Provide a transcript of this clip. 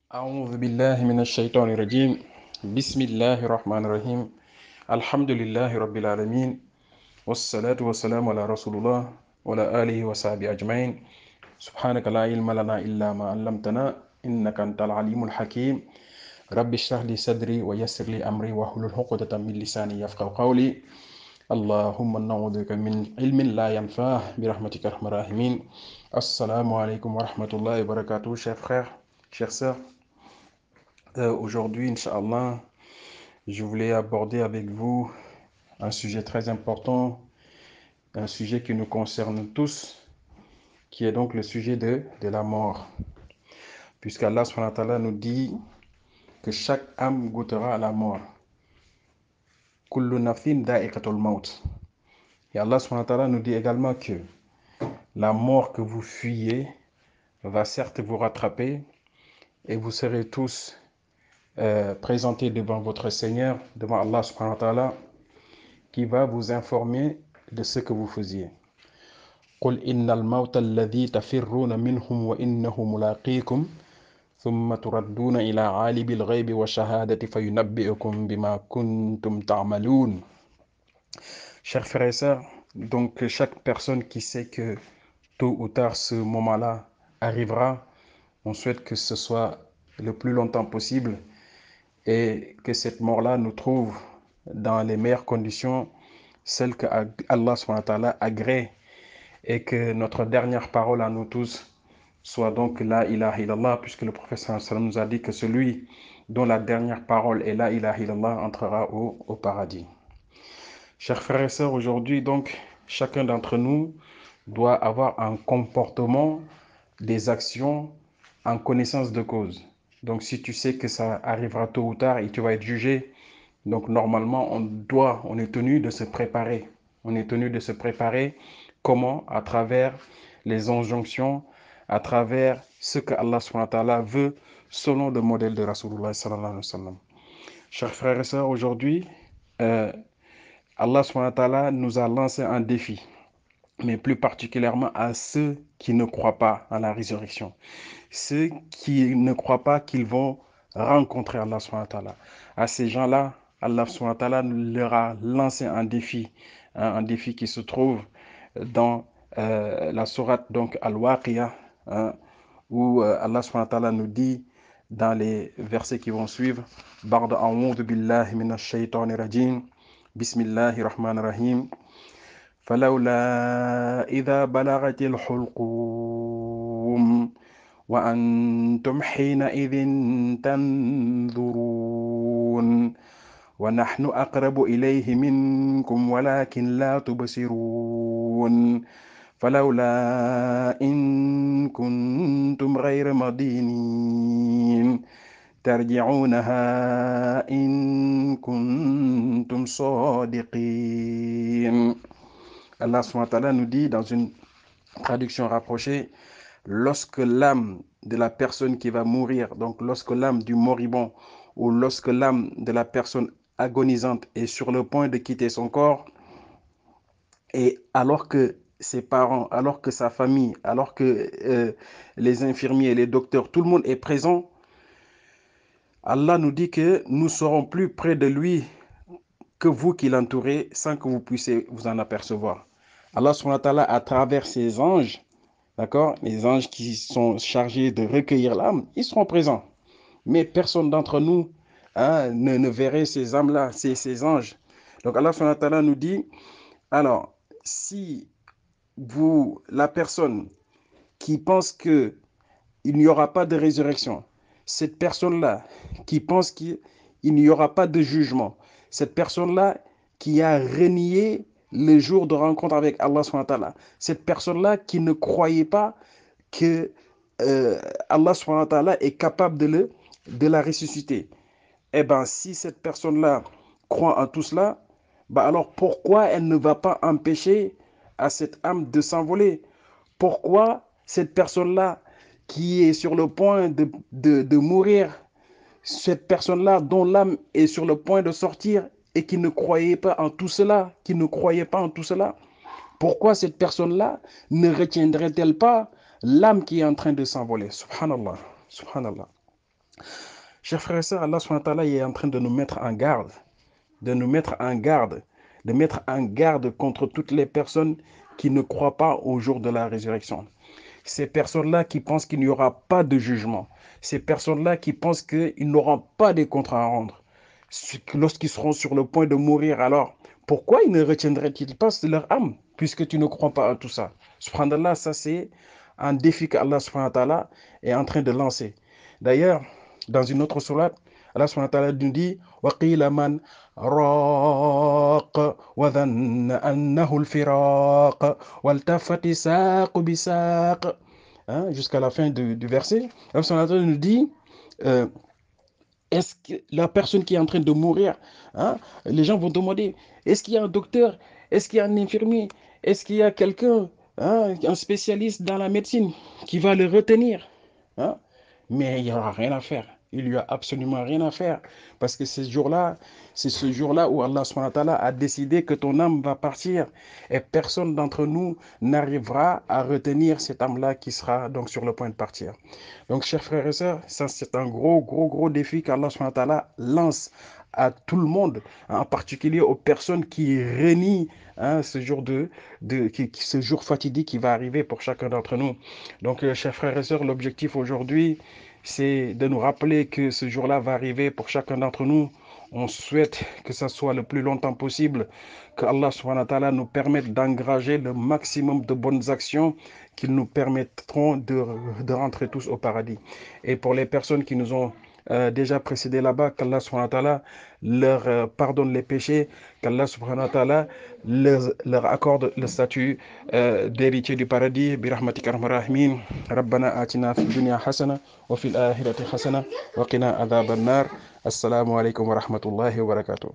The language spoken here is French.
أعوذ بالله من الشيطان الرجيم بسم الله الرحمن الرحيم الحمد لله رب العالمين والصلاة والسلام على رسول الله وعلى آله وصحبه أجمعين سبحانك لا علم لنا إلا ما علمتنا إنك أنت العليم الحكيم رب اشرح لي صدري ويسر لي أمري واحلل عقدة من لساني يفقهوا قولي اللهم نعوذ بك من علم لا ينفع برحمتك يا أرحم الراحمين. Assalamu alaikum wa rahmatullahi wa barakatuh, chers frères, chères sœurs. Aujourd'hui, Inch'Allah, je voulais aborder avec vous un sujet très important, un sujet qui nous concerne tous, qui est donc le sujet de la mort. Puisqu'Allah subhanahu wa ta'ala nous dit que chaque âme goûtera à la mort. Kullu nafsin da'iqatul maut. Et Allah subhanahu wa ta'ala nous dit également que la mort que vous fuyez va certes vous rattraper et vous serez tous présentés devant votre Seigneur, devant Allah subhanahu wa ta'ala, qui va vous informer de ce que vous faisiez. قل إن الموت الذي تفرون منهم وإنه ملاقيكم ثم تردون إلى عالم الغيب والشهادة فينبئكم بما كنتم تعملون. Chers frères et sœurs, donc chaque personne qui sait que tôt ou tard ce moment-là arrivera, on souhaite que ce soit le plus longtemps possible et que cette mort-là nous trouve dans les meilleures conditions, celles que Allah subhanahu wa ta'ala agrée, et que notre dernière parole à nous tous soit donc la ilaha illallah, puisque le prophète sallallahu alayhi wa sallam nous a dit que celui dont la dernière parole est la ilaha illallah entrera au paradis. Chers frères et sœurs, aujourd'hui donc chacun d'entre nous doit avoir un comportement, des actions en connaissance de cause. Donc si tu sais que ça arrivera tôt ou tard et tu vas être jugé, donc normalement on est tenu de se préparer. On est tenu de se préparer. Comment? À travers les injonctions, à travers ce que Allah subhanahu wa ta'ala veut selon le modèle de Rasulullah sallallahu alayhi wa sallam. Chers frères et sœurs, aujourd'hui, Allah subhanahu wa ta'ala nous a lancé un défi, mais plus particulièrement à ceux qui ne croient pas à la résurrection. Ceux qui ne croient pas qu'ils vont rencontrer Allah subhanahu wa ta'ala. À ces gens-là, Allah subhanahu wa ta'ala leur a lancé un défi, un défi qui se trouve dans la sourate donc Al-Waqiya, où Allah subhanahu wa ta'ala nous dit dans les versets qui vont suivre, Ba'da a'oudhu billahi minash shaytanir rajim, bismillahir rahmanir rahim, falawla idha balagatil hulqum wa antum hina idhin tanzurun wa nahnu aqrabu ilayhi minkum walakin la tubsirun falawla in kuntum ghayra madinin tarji'unaha in kuntum sadiqin. Allah subhanahu wa ta'ala nous dit dans une traduction rapprochée, lorsque l'âme de la personne qui va mourir, donc lorsque l'âme du moribond ou lorsque l'âme de la personne agonisante est sur le point de quitter son corps, et alors que ses parents, alors que sa famille, alors que les infirmiers, les docteurs, tout le monde est présent, Allah nous dit que nous serons plus près de lui que vous qui l'entourez sans que vous puissiez vous en apercevoir. Allah subhanahu wa ta'ala, à travers ses anges, d'accord, les anges qui sont chargés de recueillir l'âme, ils seront présents. Mais personne d'entre nous ne verrait ces âmes-là, ces anges. Donc Allah subhanahu wa ta'ala nous dit, alors, si la personne qui pense qu'il n'y aura pas de résurrection, cette personne-là qui pense qu'il n'y aura pas de jugement, cette personne-là qui a renié le jour de rencontre avec Allah subhanahu wa ta'ala, cette personne-là qui ne croyait pas que Allah subhanahu wa ta'ala est capable de la ressusciter. Eh bien, si cette personne-là croit en tout cela, alors pourquoi elle ne va pas empêcher à cette âme de s'envoler? Pourquoi cette personne-là qui est sur le point de mourir, cette personne-là dont l'âme est sur le point de sortir et qui ne croyait pas en tout cela, pourquoi cette personne-là ne retiendrait-elle pas l'âme qui est en train de s'envoler? Subhanallah, subhanallah. Chers frères et sœurs, Allah subhanahu wa ta'ala est en train de nous mettre en garde, de nous mettre en garde, de mettre en garde contre toutes les personnes qui ne croient pas au jour de la résurrection. Ces personnes-là qui pensent qu'il n'y aura pas de jugement. Ces personnes-là qui pensent qu'ils n'auront pas de comptes à rendre. Lorsqu'ils seront sur le point de mourir, alors pourquoi ils ne retiendraient-ils pas leur âme puisque tu ne crois pas à tout ça? Subhanallah, ça c'est un défi qu'Allah subhanahu wa ta'ala est en train de lancer. D'ailleurs, dans une autre sourate, Allah subhanahu wa ta'ala nous dit وَقِيلَ مَنْ رَاقَ وَظَنَّ أَنَّهُ الْفِرَاقَ وَالْتَفَّتِ السَّاقُ بِسَاقٍ. Jusqu'à la fin du verset, Allah subhanahu wa ta'ala nous dit euh, est-ce que la personne qui est en train de mourir, hein, les gens vont demander, est-ce qu'il y a un docteur? Est-ce qu'il y a un infirmier? Est-ce qu'il y a quelqu'un, hein, un spécialiste dans la médecine qui va le retenir? Hein? Mais il n'y aura rien à faire. Il n'y a absolument rien à faire. Parce que c'est ce jour-là où Allah subhanahu wa ta'ala a décidé que ton âme va partir. Et personne d'entre nous n'arrivera à retenir cette âme-là qui sera donc sur le point de partir. Donc, chers frères et sœurs, ça c'est un gros défi qu'Allah subhanahu wa ta'ala lance à tout le monde, en particulier aux personnes qui renient, hein, ce jour fatidique qui va arriver pour chacun d'entre nous. Donc, chers frères et sœurs, l'objectif aujourd'hui, c'est de nous rappeler que ce jour-là va arriver pour chacun d'entre nous. On souhaite que ça soit le plus longtemps possible, que Allah subhanahu wa ta'ala nous permette d'engager le maximum de bonnes actions qui nous permettront de rentrer tous au paradis. Et pour les personnes qui nous ont déjà précédés là-bas, qu'Allah subhanahu wa ta'ala leur pardonne les péchés, qu'Allah subhanahu wa ta'ala leur accorde le statut d'héritier du paradis. Birahmatik arhamar rahimin. Rabbana atina fid dunya hasana wa fil akhirati hasana wa qina adhaban nar. Assalamu alaikum wa rahmatullahi wa barakatuh.